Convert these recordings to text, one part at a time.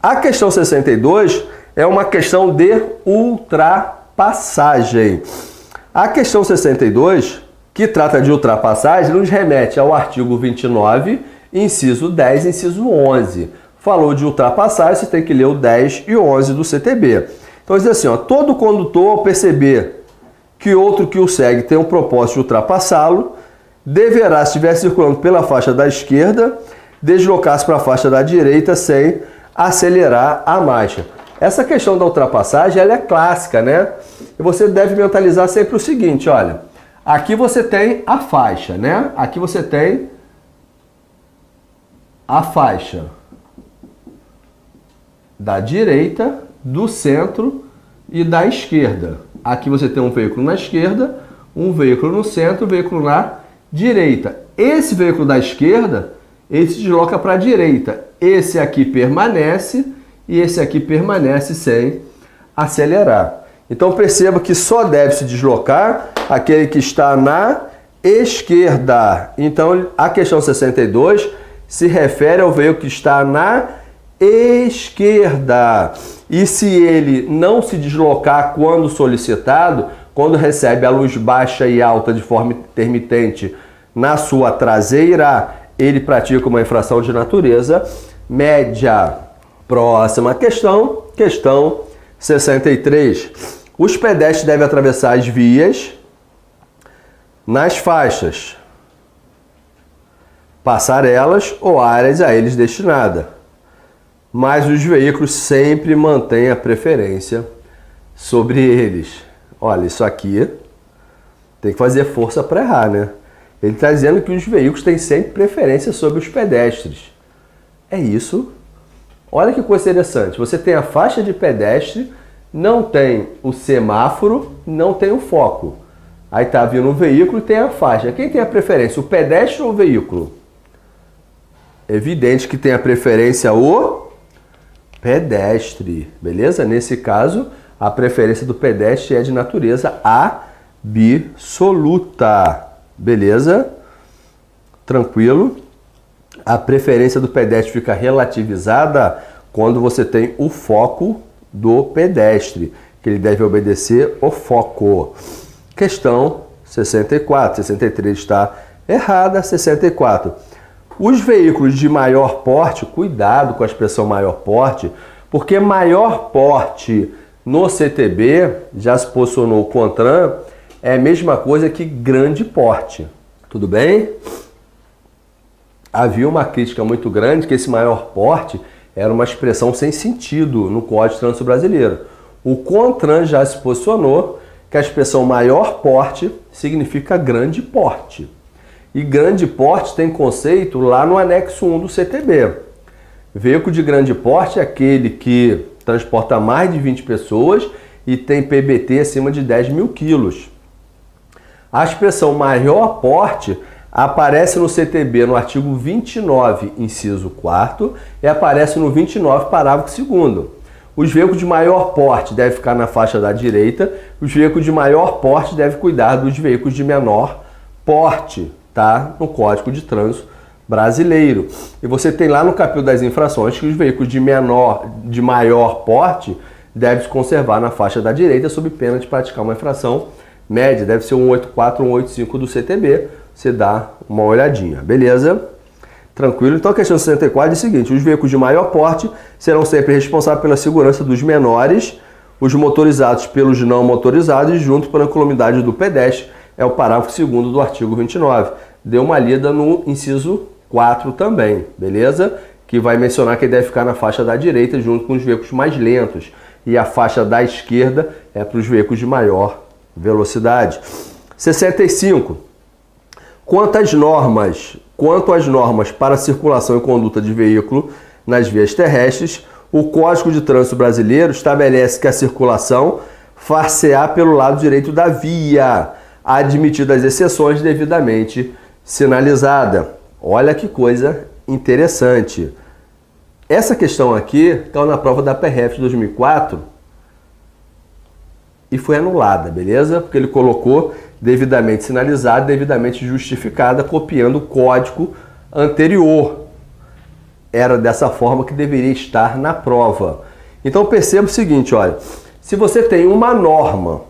A questão 62 é uma questão de ultrapassagem. A questão 62, que trata de ultrapassagem, nos remete ao artigo 29, inciso 10, inciso 11. Falou de ultrapassagem, você tem que ler o 10 e 11 do CTB. Então diz assim, ó, todo condutor, ao perceber que outro que o segue tem um propósito de ultrapassá-lo, deverá, se estiver circulando pela faixa da esquerda, deslocar-se para a faixa da direita sem acelerar a marcha. Essa questão da ultrapassagem, ela é clássica, né? E você deve mentalizar sempre o seguinte, olha, aqui você tem a faixa, né? Aqui você tem a faixa da direita, do centro e da esquerda. Aqui você tem um veículo na esquerda, um veículo no centro, um veículo na direita. Esse veículo da esquerda, ele se desloca para a direita. Esse aqui permanece e esse aqui permanece sem acelerar. Então perceba que só deve se deslocar aquele que está na esquerda. Então a questão 62 se refere ao veículo que está na esquerda. E se ele não se deslocar quando solicitado, quando recebe a luz baixa e alta de forma intermitente na sua traseira, ele pratica uma infração de natureza média. Próxima questão, questão 63. Os pedestres devem atravessar as vias nas faixas, passarelas ou áreas a eles destinadas, mas os veículos sempre mantêm a preferência sobre eles. Olha, isso aqui tem que fazer força para errar, né? Ele está dizendo que os veículos têm sempre preferência sobre os pedestres. É isso. Olha que coisa interessante. Você tem a faixa de pedestre, não tem o semáforo, não tem o foco. Aí está vindo um veículo e tem a faixa. Quem tem a preferência, o pedestre ou o veículo? É evidente que tem a preferência o pedestre, beleza? Nesse caso, a preferência do pedestre é de natureza absoluta, beleza? Tranquilo? A preferência do pedestre fica relativizada quando você tem o foco do pedestre, que ele deve obedecer o foco. Questão 64, 63 está errada, 64. Os veículos de maior porte, cuidado com a expressão maior porte, porque maior porte no CTB, já se posicionou o CONTRAN, é a mesma coisa que grande porte. Tudo bem? Havia uma crítica muito grande que esse maior porte era uma expressão sem sentido no Código de Trânsito Brasileiro. O CONTRAN já se posicionou que a expressão maior porte significa grande porte. E grande porte tem conceito lá no anexo 1 do CTB. Veículo de grande porte é aquele que transporta mais de 20 pessoas e tem PBT acima de 10 mil quilos. A expressão maior porte aparece no CTB no artigo 29, inciso 4º, e aparece no 29, parágrafo 2º. Os veículos de maior porte devem ficar na faixa da direita, os veículos de maior porte devem cuidar dos veículos de menor porte, tá? No Código de Trânsito Brasileiro. E você tem lá no capítulo das infrações que os veículos de maior porte devem se conservar na faixa da direita sob pena de praticar uma infração média, deve ser 184 ou 185 do CTB. Você dá uma olhadinha, beleza? Tranquilo? Então a questão 64 é o seguinte: os veículos de maior porte serão sempre responsáveis pela segurança dos menores, os motorizados pelos não motorizados, junto com a incoluidade do pedestre. É o parágrafo 2º do artigo 29. Dê uma lida no inciso 4 também, beleza? Que vai mencionar que ele deve ficar na faixa da direita junto com os veículos mais lentos. E a faixa da esquerda é para os veículos de maior velocidade. 65. Quanto às normas para a circulação e conduta de veículo nas vias terrestres, o Código de Trânsito Brasileiro estabelece que a circulação far-se-á pelo lado direito da via, admitidas exceções devidamente sinalizada. Olha que coisa interessante. Essa questão aqui caiu na prova da PRF de 2004 e foi anulada, beleza? Porque ele colocou devidamente sinalizada, devidamente justificada, copiando o código anterior. era dessa forma que deveria estar na prova. Então perceba o seguinte, olha, se você tem uma norma,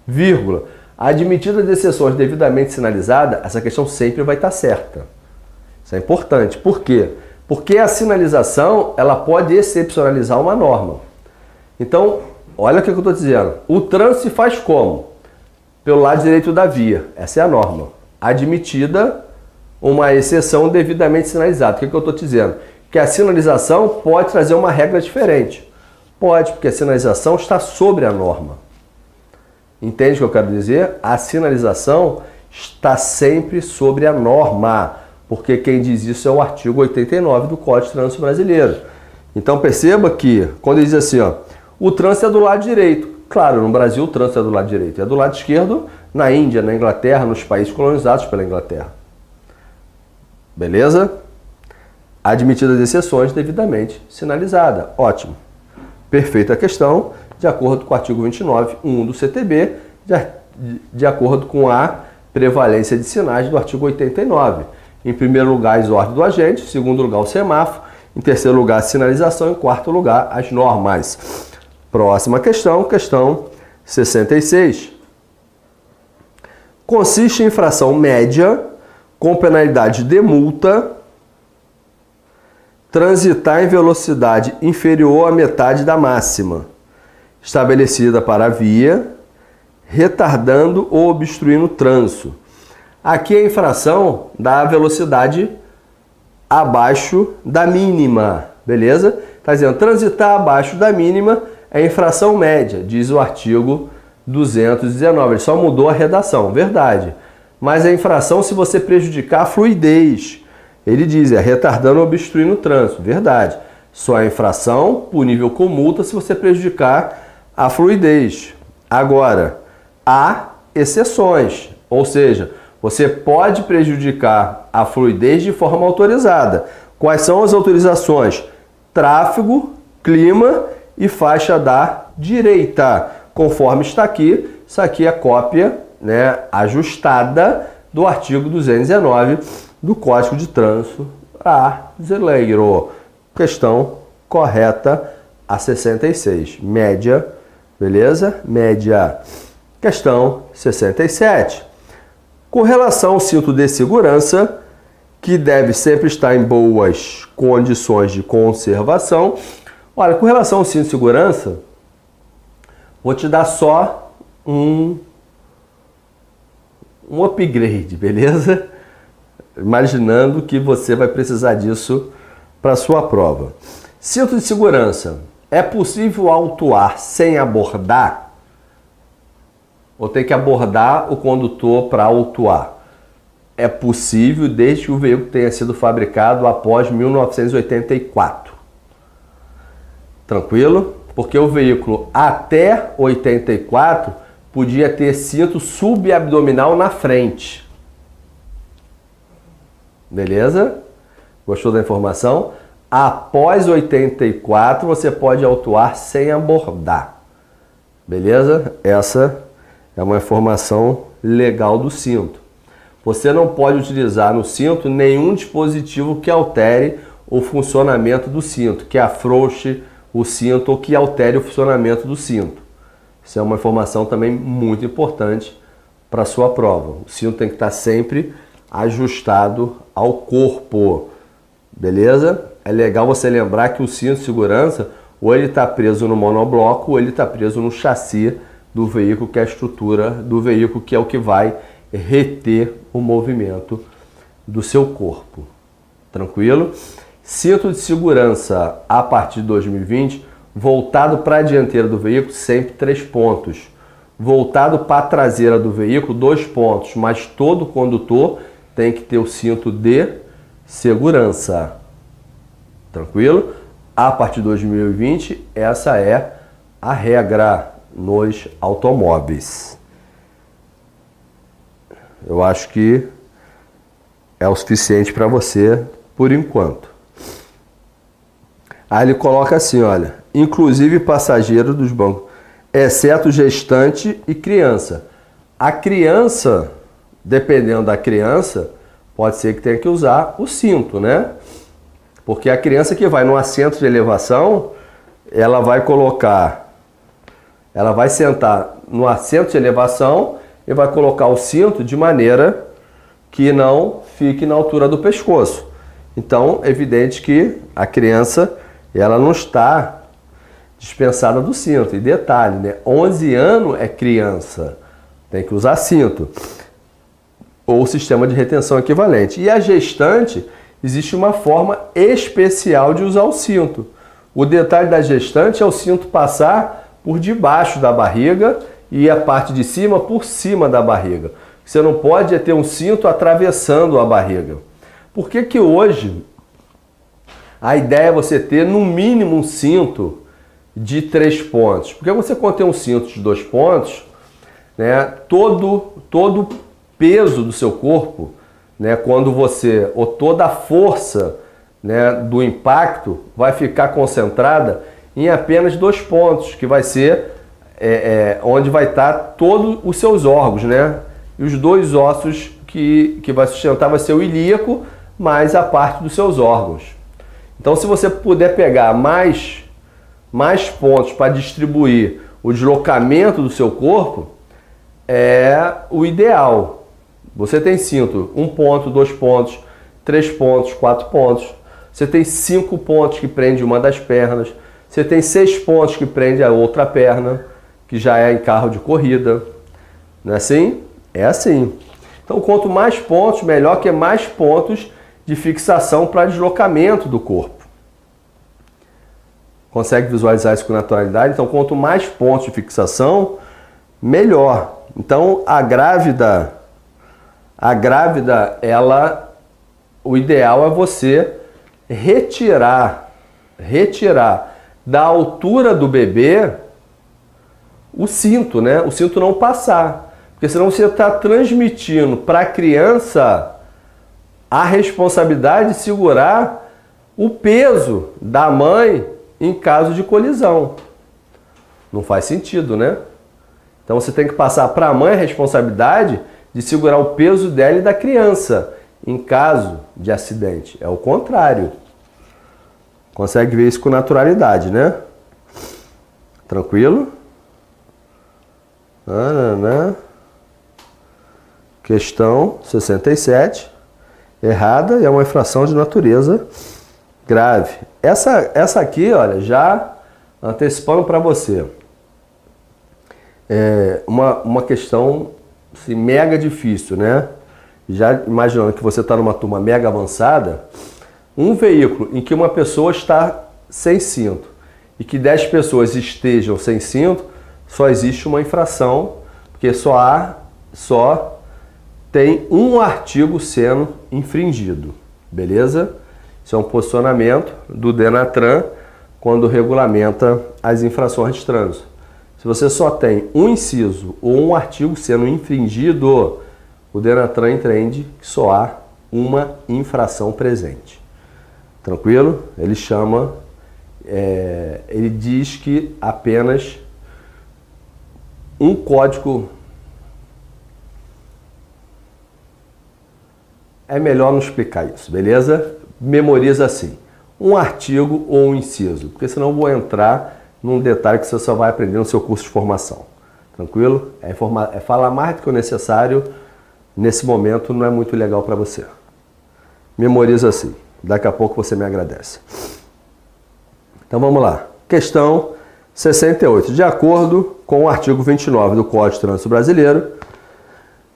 vírgula, admitida de exceções devidamente sinalizada, essa questão sempre vai estar certa. Isso é importante. Por quê? Porque a sinalização, ela pode excepcionalizar uma norma. Então, olha o que eu estou dizendo. O trânsito se faz como? Pelo lado direito da via. Essa é a norma. Admitida uma exceção devidamente sinalizada. O que eu estou dizendo? Que a sinalização pode trazer uma regra diferente. Pode, porque a sinalização está sobre a norma. Entende o que eu quero dizer? A sinalização está sempre sobre a norma, porque quem diz isso é o artigo 89 do Código de Trânsito Brasileiro. Então perceba que, quando ele diz assim, ó, o trânsito é do lado direito. Claro, no Brasil o trânsito é do lado direito. É do lado esquerdo na Índia, na Inglaterra, nos países colonizados pela Inglaterra. Beleza? Admitidas exceções devidamente sinalizada. Ótimo. Perfeita questão, de acordo com o artigo 29.1 do CTB, de acordo com a prevalência de sinais do artigo 89. Em primeiro lugar, as ordens do agente, em segundo lugar, o semáforo, em terceiro lugar, a sinalização, em quarto lugar, as normas. Próxima questão, questão 66. Consiste em infração média, com penalidade de multa, transitar em velocidade inferior à metade da máxima, estabelecida para a via, retardando ou obstruindo o trânsito. Aqui é a infração da velocidade abaixo da mínima, beleza? Está dizendo, transitar abaixo da mínima é infração média, diz o artigo 219. Ele só mudou a redação, verdade. Mas é infração se você prejudicar a fluidez. Ele diz, é retardando ou obstruindo o trânsito, verdade. Só é infração punível com multa se você prejudicar a fluidez. Agora, há exceções, ou seja, você pode prejudicar a fluidez de forma autorizada. Quais são as autorizações? Tráfego, clima e faixa da direita. Conforme está aqui, isso aqui é cópia, né, ajustada do artigo 219 do Código de Trânsito Brasileiro. Questão correta a 66. Média, beleza? Média. Questão 67. Com relação ao cinto de segurança, que deve sempre estar em boas condições de conservação. Olha, com relação ao cinto de segurança, vou te dar só um upgrade, beleza? Imaginando que você vai precisar disso para a sua prova. Cinto de segurança, é possível autuar sem abordar? Ou tem que abordar o condutor para autuar? É possível desde que o veículo tenha sido fabricado após 1984. Tranquilo? Porque o veículo até 84 podia ter cinto subabdominal na frente. Beleza? Gostou da informação? Após 84 você pode autuar sem abordar. Beleza? Essa é uma informação legal do cinto. Você não pode utilizar no cinto nenhum dispositivo que altere o funcionamento do cinto, que afrouxe o cinto ou que altere o funcionamento do cinto. Isso é uma informação também muito importante para a sua prova. O cinto tem que estar sempre ajustado ao corpo, beleza? É legal você lembrar que o cinto de segurança ou ele está preso no monobloco ou ele está preso no chassi do veículo, que é a estrutura do veículo, que é o que vai reter o movimento do seu corpo. Tranquilo? Cinto de segurança a partir de 2020, voltado para a dianteira do veículo, sempre 3 pontos. Voltado para a traseira do veículo, 2 pontos, mas todo condutor tem que ter o cinto de segurança. Tranquilo? A partir de 2020, essa é a regra nos automóveis. Eu acho que é o suficiente para você por enquanto. Aí ele coloca assim, olha, inclusive passageiro dos bancos, exceto gestante e criança. A criança, dependendo da criança, pode ser que tenha que usar o cinto, né? Porque a criança que vai no assento de elevação, ela vai sentar no assento de elevação e vai colocar o cinto de maneira que não fique na altura do pescoço. Então, é evidente que a criança, ela não está dispensada do cinto. E detalhe, né? 11 anos é criança, tem que usar cinto ou sistema de retenção equivalente. E a gestante, existe uma forma especial de usar o cinto. O detalhe da gestante é o cinto passar por debaixo da barriga e a parte de cima por cima da barriga. Você não pode ter um cinto atravessando a barriga. Por que que hoje a ideia é você ter no mínimo um cinto de 3 pontos? Porque você quando tem um cinto de 2 pontos, né, todo o peso do seu corpo, né, ou toda a força, né, do impacto vai ficar concentrada em apenas 2 pontos, que vai ser onde vai estar todos os seus órgãos, né? E os 2 ossos que vai sustentar vai ser o ilíaco mais a parte dos seus órgãos. Então, se você puder pegar mais pontos para distribuir o deslocamento do seu corpo, é o ideal. Você tem cinto, 1 ponto, 2 pontos, 3 pontos, 4 pontos. Você tem 5 pontos que prende uma das pernas. Você tem 6 pontos que prende a outra perna, que já é em carro de corrida. Não é assim? É assim. Então, quanto mais pontos, melhor, que é mais pontos de fixação para deslocamento do corpo. Consegue visualizar isso com naturalidade? Então, quanto mais pontos de fixação, melhor. Então, a grávida, o ideal é você retirar da altura do bebê o cinto, né? O cinto não passar. Porque senão você está transmitindo para a criança a responsabilidade de segurar o peso da mãe em caso de colisão. Não faz sentido, né? Então você tem que passar para a mãe a responsabilidade de segurar o peso dela e da criança em caso de acidente. É o contrário. Consegue ver isso com naturalidade, né? Tranquilo? Questão 67. Errada e é uma infração de natureza grave. Essa aqui, olha, já antecipando para você. É uma questão assim, mega difícil, né? Já imaginando que você está numa turma mega avançada, um veículo em que uma pessoa está sem cinto e que 10 pessoas estejam sem cinto, só existe uma infração, porque só tem um artigo sendo infringido, beleza? Isso é um posicionamento do Denatran quando regulamenta as infrações de trânsito. Se você só tem um inciso ou um artigo sendo infringido, o Denatran entende que só há uma infração presente. Tranquilo? Ele diz que apenas um código. É melhor não explicar isso, beleza? Memoriza assim, um artigo ou um inciso, porque senão eu vou entrar num detalhe que você só vai aprender no seu curso de formação. Tranquilo? É falar mais do que o necessário, nesse momento não é muito legal para você. Memoriza assim, daqui a pouco você me agradece. Então vamos lá. Questão 68. De acordo com o artigo 29 do Código de Trânsito Brasileiro,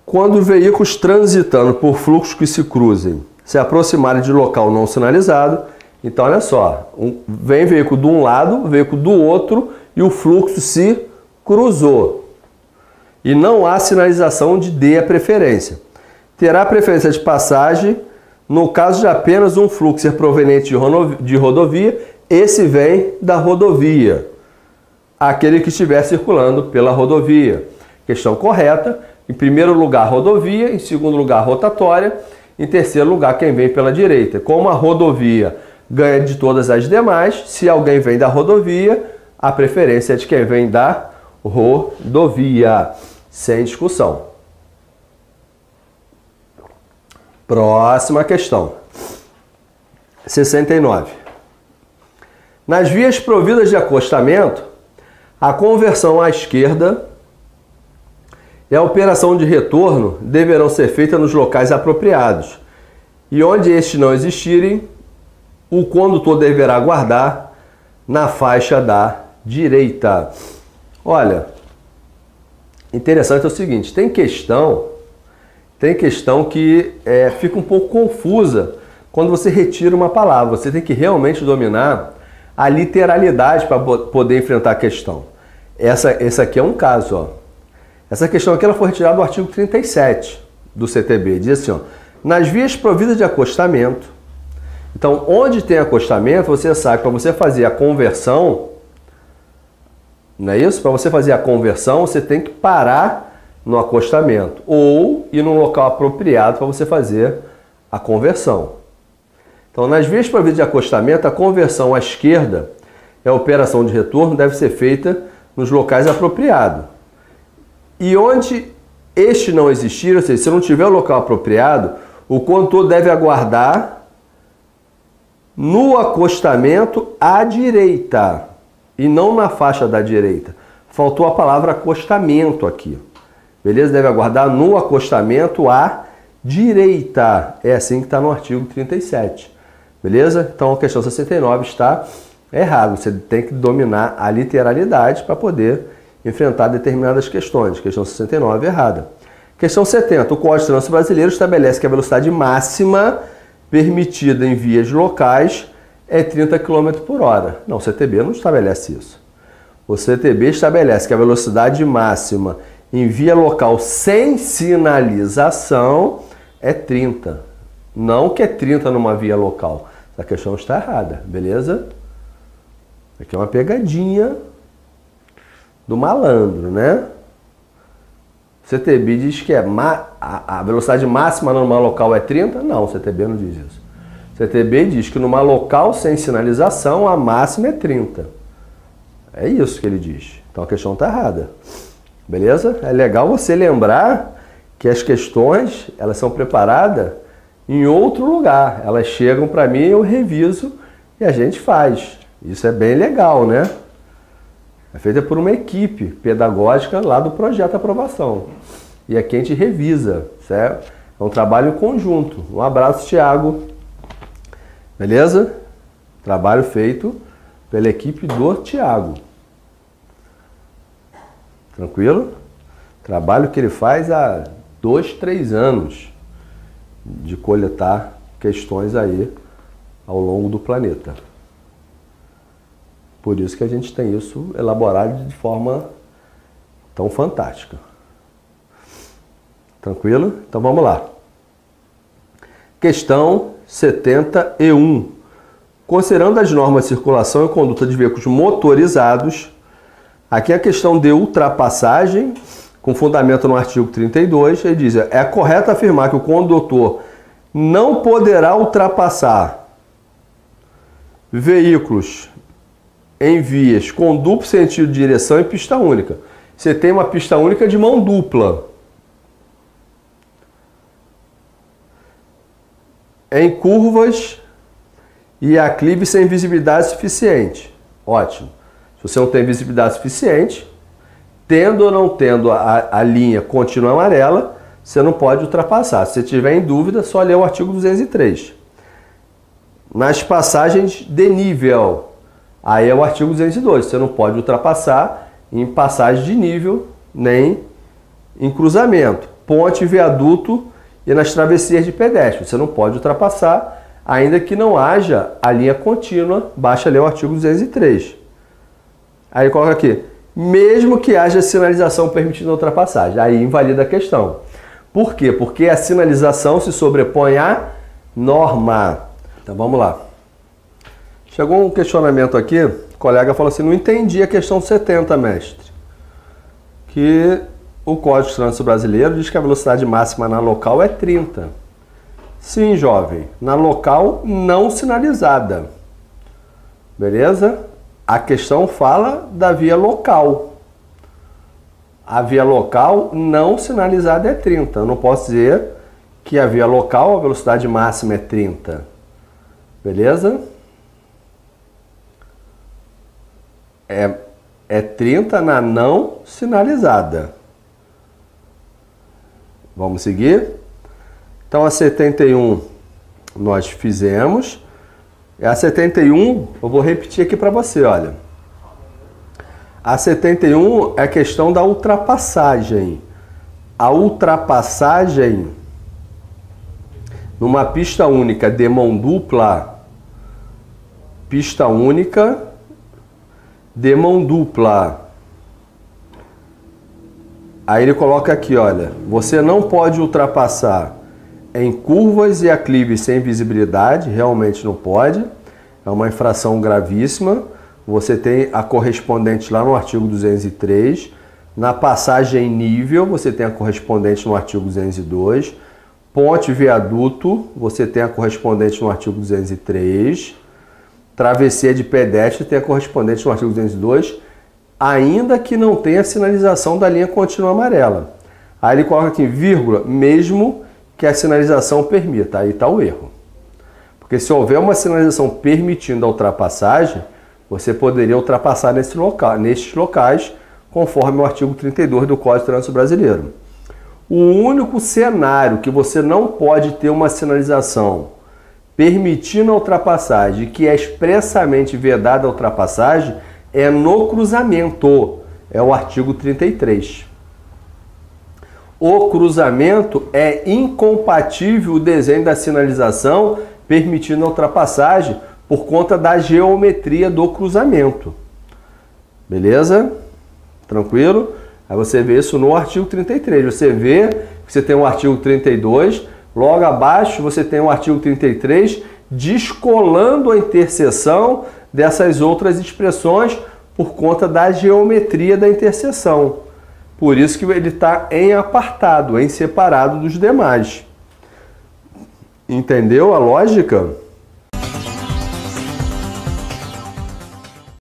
quando veículos transitando por fluxos que se cruzem se aproximarem de local não sinalizado, então olha só, vem veículo de um lado, veículo do outro e o fluxo se cruzou. E não há sinalização de dê a preferência. Terá preferência de passagem no caso de apenas um fluxo ser proveniente de rodovia, esse vem da rodovia. Aquele que estiver circulando pela rodovia. Questão correta. Em primeiro lugar, rodovia. Em segundo lugar, rotatória. Em terceiro lugar, quem vem pela direita. Como a rodovia ganha de todas as demais, se alguém vem da rodovia, a preferência é de quem vem da rodovia. Sem discussão. Próxima questão. 69. Nas vias providas de acostamento, a conversão à esquerda e a operação de retorno deverão ser feitas nos locais apropriados. E onde estes não existirem, o condutor deverá aguardar na faixa da direita. Olha, interessante é o seguinte, tem questão que fica um pouco confusa quando você retira uma palavra. Você tem que realmente dominar a literalidade para poder enfrentar a questão. Essa aqui é um caso, ó. Essa questão aqui ela foi retirada do artigo 37 do CTB. Diz assim, ó, nas vias providas de acostamento. Então, onde tem acostamento, você sabe que para você fazer a conversão, não é isso? Para você fazer a conversão, você tem que parar no acostamento ou ir num local apropriado para você fazer a conversão. Então, nas vias providas de acostamento, a conversão à esquerda e a operação de retorno deve ser feita nos locais apropriados. E onde este não existir, ou seja, se não tiver o local apropriado, o condutor deve aguardar no acostamento à direita e não na faixa da direita. Faltou a palavra acostamento aqui. Beleza? Deve aguardar no acostamento à direita. É assim que está no artigo 37. Beleza? Então a questão 69 está errada. Você tem que dominar a literalidade para poder enfrentar determinadas questões. Questão 69 errada. Questão 70. O Código de Trânsito Brasileiro estabelece que a velocidade máxima permitida em vias locais é 30 km por hora. Não, o CTB não estabelece isso. O CTB estabelece que a velocidade máxima em via local sem sinalização é 30. Não que é 30 numa via local. Essa questão está errada, beleza? Aqui é uma pegadinha do malandro, né? O CTB diz que a velocidade máxima numa local é 30? Não, o CTB não diz isso. O CTB diz que numa local sem sinalização a máxima é 30. É isso que ele diz. Então a questão está errada. Beleza? É legal você lembrar que as questões elas são preparadas em outro lugar. Elas chegam para mim, eu reviso e a gente faz. Isso é bem legal, né? É feita por uma equipe pedagógica lá do projeto de aprovação. E aqui a gente revisa, certo? É um trabalho em conjunto. Um abraço, Thiago. Beleza? Trabalho feito pela equipe do Thiago. Tranquilo? Trabalho que ele faz há 2, 3 anos de coletar questões aí ao longo do planeta. Por isso que a gente tem isso elaborado de forma tão fantástica. Tranquilo? Então vamos lá. Questão 71. Considerando as normas de circulação e conduta de veículos motorizados, aqui a questão de ultrapassagem, com fundamento no artigo 32, ele diz: é correto afirmar que o condutor não poderá ultrapassar veículos em vias com duplo sentido de direção e pista única. Você tem uma pista única de mão dupla. Em curvas e aclive sem visibilidade suficiente. Ótimo. Se você não tem visibilidade suficiente, tendo ou não tendo a linha contínua amarela, você não pode ultrapassar. Se você tiver em dúvida, só ler o artigo 203. Nas passagens de nível, aí é o artigo 202. Você não pode ultrapassar em passagem de nível, nem em cruzamento, ponte, viaduto e nas travessias de pedestre. Você não pode ultrapassar, ainda que não haja a linha contínua. Basta ler o artigo 203. Aí coloca aqui, mesmo que haja sinalização permitindo a ultrapassagem. Aí invalida a questão. Por quê? Porque a sinalização se sobrepõe à norma. Então vamos lá. Chegou um questionamento aqui, o colega falou assim: não entendi a questão 70, mestre. Que o Código de Trânsito Brasileiro diz que a velocidade máxima na local é 30. Sim, jovem, na local não sinalizada. Beleza? A questão fala da via local. A via local não sinalizada é 30. Eu não posso dizer que a via local, a velocidade máxima é 30. Beleza? É 30 na não sinalizada. Vamos seguir? Então a 71 nós fizemos. A 71, eu vou repetir aqui para você, olha. A 71 é a questão da ultrapassagem. A ultrapassagem numa pista única de mão dupla, pista única de mão dupla. Aí ele coloca aqui, olha, você não pode ultrapassar em curvas e aclives sem visibilidade, realmente não pode, é uma infração gravíssima. Você tem a correspondente lá no artigo 203, na passagem nível você tem a correspondente no artigo 202, ponte viaduto você tem a correspondente no artigo 203, travessia de pedestre tem a correspondente no artigo 202, ainda que não tenha sinalização da linha contínua amarela. Aí ele coloca aqui, vírgula, mesmo que a sinalização permita. Aí está o erro. Porque se houver uma sinalização permitindo a ultrapassagem, você poderia ultrapassar nesses locais, conforme o artigo 32 do Código de Trânsito Brasileiro. O único cenário que você não pode ter uma sinalização permitindo a ultrapassagem, que é expressamente vedada a ultrapassagem, é no cruzamento, é o artigo 33. O cruzamento é incompatível o desenho da sinalização permitindo a ultrapassagem por conta da geometria do cruzamento. Beleza? Tranquilo? Aí você vê isso no artigo 33. Você vê que você tem o artigo 32, logo abaixo você tem o artigo 33 descolando a interseção dessas outras expressões por conta da geometria da interseção. Por isso que ele está em apartado, em separado dos demais. Entendeu a lógica?